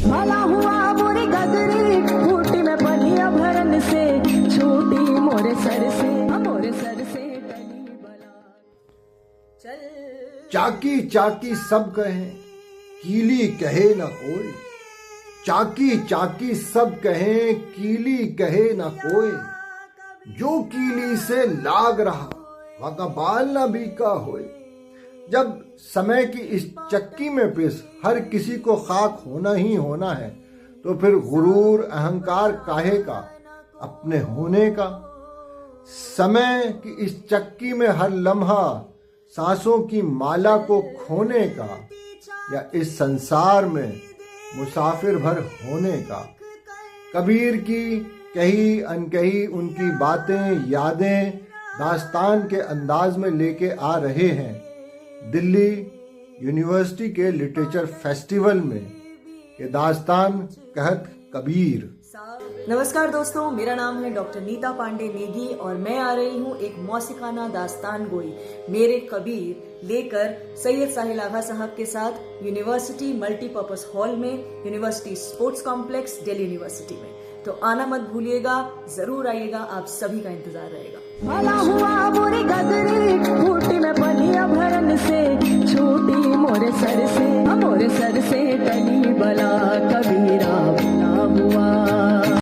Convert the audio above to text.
भला हुआ बुरी गगरी फूटी में बनी अभरन से छूटी मोरे सर से टली बला चल। चाकी चाकी सब कहें कीली कहे न कोई, चाकी चाकी सब कहें कीली कहे न कोई, जो कीली से लाग रहा वका बाल न बीका होए। जब समय की इस चक्की में पिस हर किसी को खाक होना ही होना है, तो फिर गुरूर अहंकार काहे का अपने होने का। समय की इस चक्की में हर लम्हा सांसों की माला को खोने का, या इस संसार में मुसाफिर भर होने का। कबीर की कही अनकही उनकी बातें यादें दास्तान के अंदाज में लेके आ रहे हैं दिल्ली यूनिवर्सिटी के लिटरेचर फेस्टिवल में के दास्तान कहत कबीर। नमस्कार दोस्तों, मेरा नाम है डॉक्टर नीता पांडे नेगी और मैं आ रही हूँ एक मौसिकाना दास्तान गोई मेरे कबीर लेकर सैयद साहिल आगा साहब के साथ यूनिवर्सिटी मल्टीपर्पज हॉल में, university sports complex, Delhi university में। तो आना मत भूलिएगा, जरूर आइएगा, आप सभी का इंतजार रहेगा। भला हुआ बुरी गगरी फूटी में